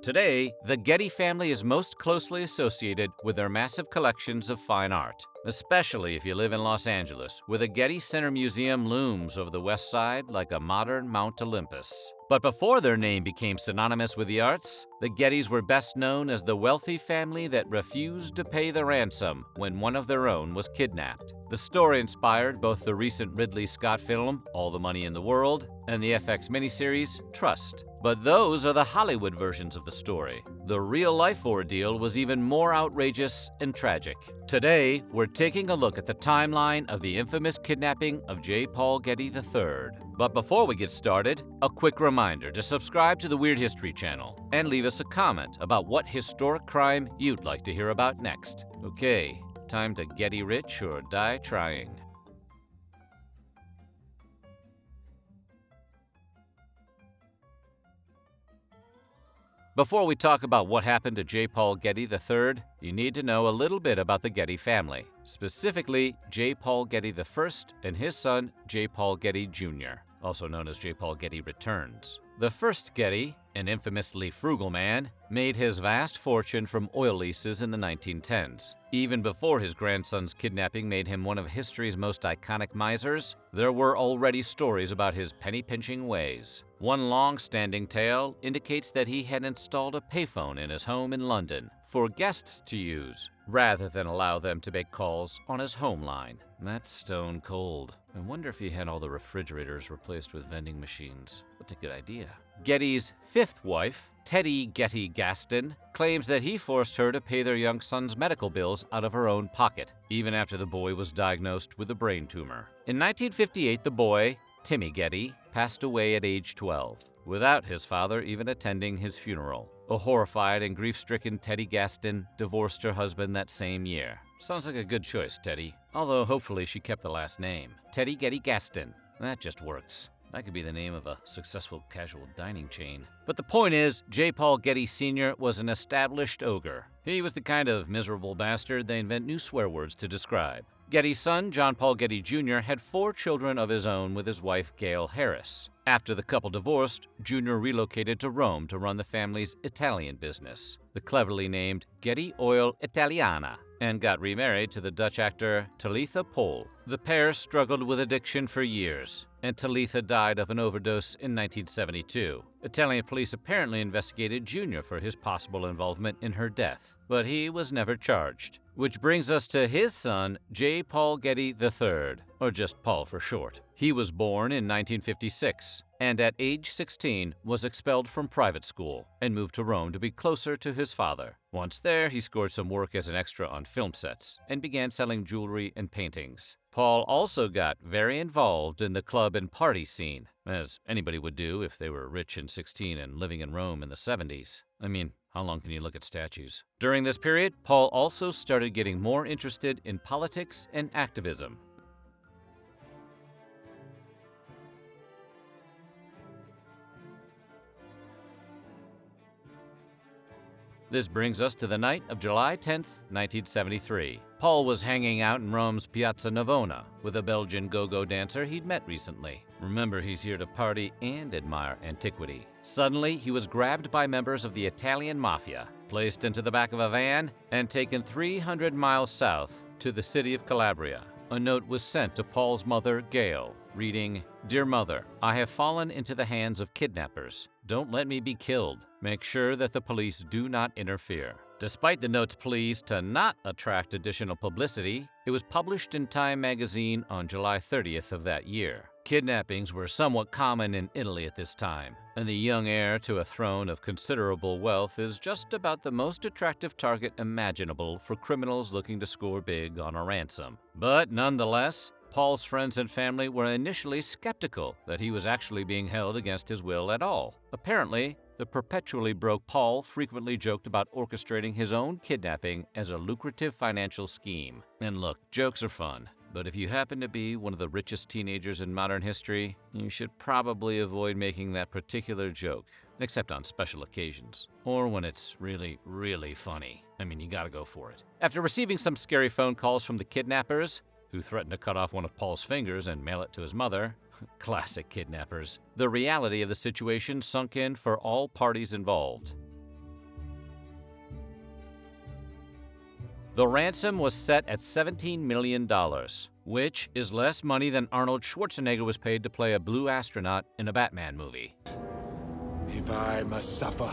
Today, the Getty family is most closely associated with their massive collections of fine art, especially if you live in Los Angeles, where the Getty Center Museum looms over the west side like a modern Mount Olympus. But before their name became synonymous with the arts, the Gettys were best known as the wealthy family that refused to pay the ransom when one of their own was kidnapped. The story inspired both the recent Ridley Scott film, All the Money in the World, and the FX miniseries, Trust. But those are the Hollywood versions of the story. The real-life ordeal was even more outrageous and tragic. Today, we're taking a look at the timeline of the infamous kidnapping of J. Paul Getty III. But before we get started, a quick reminder to subscribe to the Weird History channel and leave us a comment about what historic crime you'd like to hear about next. Okay, time to Getty rich or die trying. Before we talk about what happened to J. Paul Getty III, you need to know a little bit about the Getty family, specifically J. Paul Getty I and his son, J. Paul Getty Jr., also known as J. Paul Getty Returns. The first Getty, an infamously frugal man, made his vast fortune from oil leases in the 1910s. Even before his grandson's kidnapping made him one of history's most iconic misers, there were already stories about his penny-pinching ways. One long-standing tale indicates that he had installed a payphone in his home in London for guests to use, rather than allow them to make calls on his home line. That's stone cold. I wonder if he had all the refrigerators replaced with vending machines. That's a good idea. Getty's fifth wife, Teddy Getty Gaston, claims that he forced her to pay their young son's medical bills out of her own pocket, even after the boy was diagnosed with a brain tumor. In 1958, the boy, Timmy Getty, passed away at age 12, without his father even attending his funeral. A horrified and grief-stricken Teddy Gaston divorced her husband that same year. Sounds like a good choice, Teddy. Although hopefully she kept the last name. Teddy Getty Gaston. That just works. That could be the name of a successful casual dining chain. But the point is, J. Paul Getty Sr. was an established ogre. He was the kind of miserable bastard they invent new swear words to describe. Getty's son, John Paul Getty Jr., had 4 children of his own with his wife, Gail Harris. After the couple divorced, Jr. relocated to Rome to run the family's Italian business, the cleverly named Getty Oil Italiana, and got remarried to the Dutch actor Talitha Pohl. The pair struggled with addiction for years, and Talitha died of an overdose in 1972. Italian police apparently investigated Jr. for his possible involvement in her death, but he was never charged. Which brings us to his son, J. Paul Getty III, or just Paul for short. He was born in 1956, and at age 16 was expelled from private school and moved to Rome to be closer to his father. Once there, he scored some work as an extra on film sets and began selling jewelry and paintings. Paul also got very involved in the club and party scene, as anybody would do if they were rich and 16 and living in Rome in the 70s. I mean, how long can you look at statues? During this period, Paul also started getting more interested in politics and activism. This brings us to the night of July 10th, 1973. Paul was hanging out in Rome's Piazza Navona with a Belgian go-go dancer he'd met recently. Remember, he's here to party and admire antiquity. Suddenly, he was grabbed by members of the Italian mafia, placed into the back of a van, and taken 300 miles south to the city of Calabria. A note was sent to Paul's mother, Gail, reading, "Dear Mother, I have fallen into the hands of kidnappers. Don't let me be killed. Make sure that the police do not interfere." Despite the note's pleas to not attract additional publicity, it was published in Time magazine on July 30th of that year. Kidnappings were somewhat common in Italy at this time, and the young heir to a throne of considerable wealth is just about the most attractive target imaginable for criminals looking to score big on a ransom. But nonetheless, Paul's friends and family were initially skeptical that he was actually being held against his will at all. Apparently, the perpetually broke Paul frequently joked about orchestrating his own kidnapping as a lucrative financial scheme. And look, jokes are fun, but if you happen to be one of the richest teenagers in modern history, you should probably avoid making that particular joke, except on special occasions, or when it's really, really funny. I mean, you gotta go for it. After receiving some scary phone calls from the kidnappers, who threatened to cut off one of Paul's fingers and mail it to his mother, classic kidnappers, the reality of the situation sunk in for all parties involved. The ransom was set at $17 million, which is less money than Arnold Schwarzenegger was paid to play a blue astronaut in a Batman movie. If I must suffer,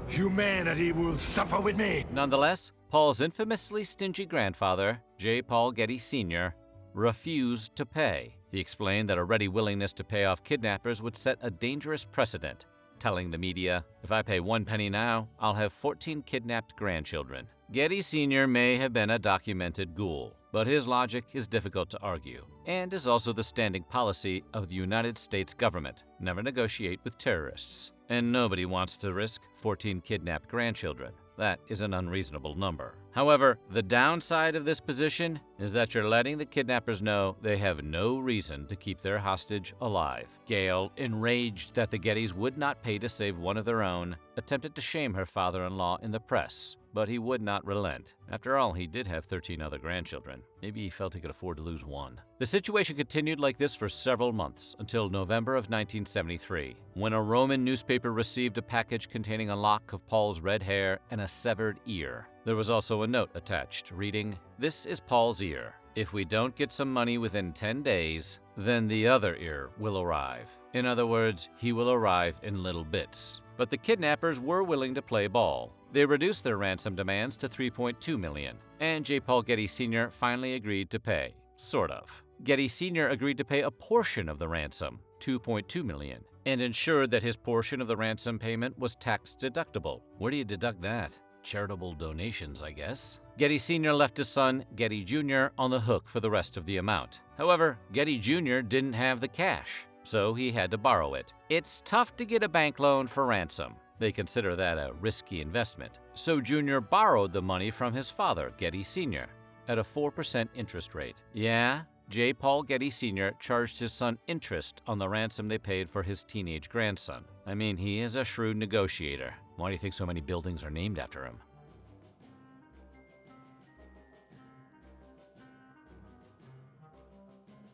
humanity will suffer with me. Nonetheless, Paul's infamously stingy grandfather, J. Paul Getty Sr., refused to pay. He explained that a ready willingness to pay off kidnappers would set a dangerous precedent, telling the media, "If I pay 1 penny now, I'll have 14 kidnapped grandchildren." Getty Sr. may have been a documented ghoul, but his logic is difficult to argue, and is also the standing policy of the United States government: never negotiate with terrorists. And nobody wants to risk 14 kidnapped grandchildren. That is an unreasonable number. However, the downside of this position is that you're letting the kidnappers know they have no reason to keep their hostage alive. Gail, enraged that the Gettys would not pay to save one of their own, attempted to shame her father-in-law in the press, but he would not relent. After all, he did have 13 other grandchildren. Maybe he felt he could afford to lose one. The situation continued like this for several months, until November of 1973, when a Roman newspaper received a package containing a lock of Paul's red hair and a severed ear. There was also a note attached, reading, "This is Paul's ear. If we don't get some money within 10 days, then the other ear will arrive." In other words, he will arrive in little bits. But the kidnappers were willing to play ball. They reduced their ransom demands to $3.2 million, and J. Paul Getty Sr. finally agreed to pay. Sort of. Getty Sr. agreed to pay a portion of the ransom, $2.2 million, and ensured that his portion of the ransom payment was tax deductible. Where do you deduct that? Charitable donations, I guess. Getty Sr. left his son, Getty Jr., on the hook for the rest of the amount. However, Getty Jr. didn't have the cash, so he had to borrow it. It's tough to get a bank loan for ransom. They consider that a risky investment. So Jr. borrowed the money from his father, Getty Sr., at a 4% interest rate. Yeah, J. Paul Getty Sr. charged his son interest on the ransom they paid for his teenage grandson. I mean, he is a shrewd negotiator. Why do you think so many buildings are named after him?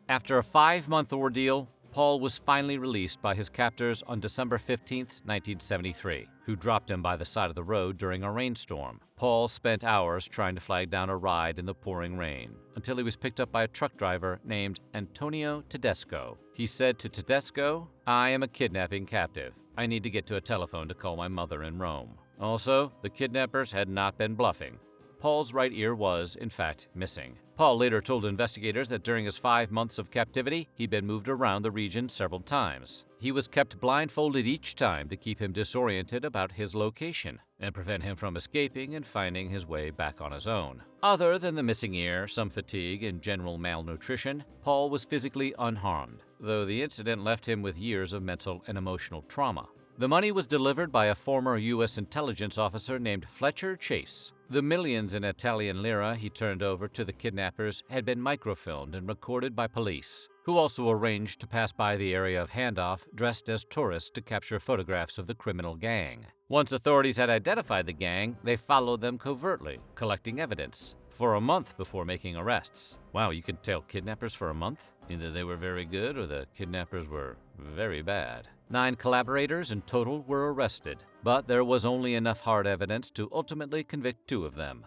After a 5-month ordeal, Paul was finally released by his captors on December 15, 1973, who dropped him by the side of the road during a rainstorm. Paul spent hours trying to flag down a ride in the pouring rain, until he was picked up by a truck driver named Antonio Tedesco. He said to Tedesco, "I am a kidnapping captive. I need to get to a telephone to call my mother in Rome." Also, the kidnappers had not been bluffing. Paul's right ear was, in fact, missing. Paul later told investigators that during his 5 months of captivity, he'd been moved around the region several times. He was kept blindfolded each time to keep him disoriented about his location and prevent him from escaping and finding his way back on his own. Other than the missing ear, some fatigue, and general malnutrition, Paul was physically unharmed, though the incident left him with years of mental and emotional trauma. The money was delivered by a former U.S. intelligence officer named Fletcher Chase. The millions in Italian lira he turned over to the kidnappers had been microfilmed and recorded by police, who also arranged to pass by the area of handoff dressed as tourists to capture photographs of the criminal gang. Once authorities had identified the gang, they followed them covertly, collecting evidence, for a month before making arrests. Wow, you could tail kidnappers for a month? Either they were very good or the kidnappers were very bad. 9 collaborators in total were arrested, but there was only enough hard evidence to ultimately convict 2 of them.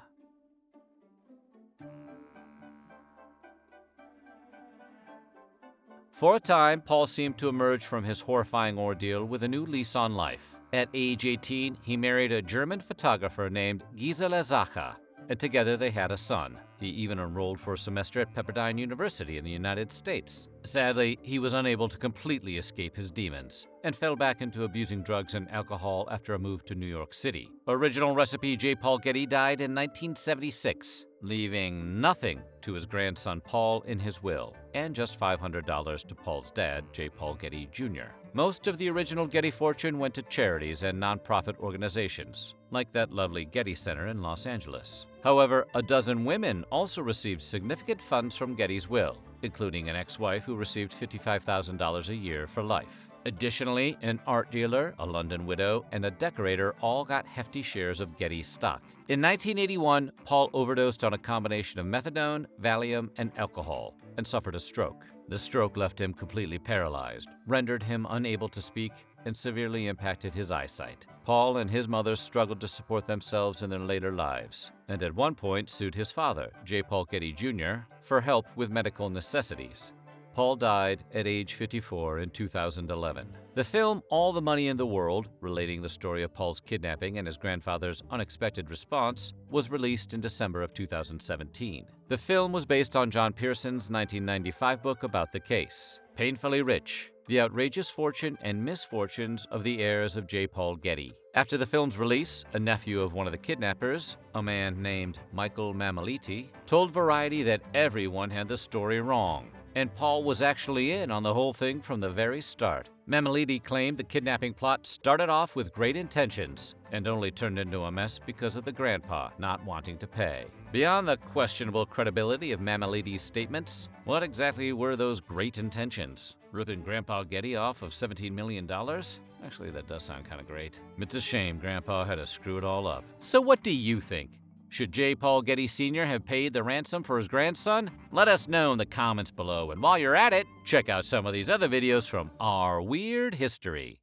For a time, Paul seemed to emerge from his horrifying ordeal with a new lease on life. At age 18, he married a German photographer named Gisela Zacha, and together they had a son. He even enrolled for a semester at Pepperdine University in the United States. Sadly, he was unable to completely escape his demons and fell back into abusing drugs and alcohol after a move to New York City. Original recipe J. Paul Getty died in 1976, leaving nothing to his grandson Paul in his will, and just $500 to Paul's dad, J. Paul Getty Jr. Most of the original Getty fortune went to charities and nonprofit organizations, like that lovely Getty Center in Los Angeles. However, a dozen women also received significant funds from Getty's will, including an ex-wife who received $55,000 a year for life. Additionally, an art dealer, a London widow, and a decorator all got hefty shares of Getty's stock. In 1981, Paul overdosed on a combination of methadone, Valium, and alcohol, and suffered a stroke. The stroke left him completely paralyzed, rendered him unable to speak, and severely impacted his eyesight. Paul and his mother struggled to support themselves in their later lives, and at one point sued his father, J. Paul Getty Jr., for help with medical necessities. Paul died at age 54 in 2011. The film All the Money in the World, relating the story of Paul's kidnapping and his grandfather's unexpected response, was released in December of 2017. The film was based on John Pearson's 1995 book about the case, Painfully Rich: The Outrageous Fortune and Misfortunes of the Heirs of J. Paul Getty. After the film's release, a nephew of one of the kidnappers, a man named Michael Mammoliti, told Variety that everyone had the story wrong, and Paul was actually in on the whole thing from the very start. Mammoliti claimed the kidnapping plot started off with great intentions and only turned into a mess because of the grandpa not wanting to pay. Beyond the questionable credibility of Mammoliti's statements, what exactly were those great intentions? Ripping Grandpa Getty off of $17 million? Actually, that does sound kind of great. It's a shame Grandpa had to screw it all up. So what do you think? Should J. Paul Getty Sr. have paid the ransom for his grandson? Let us know in the comments below, and while you're at it, check out some of these other videos from our weird history.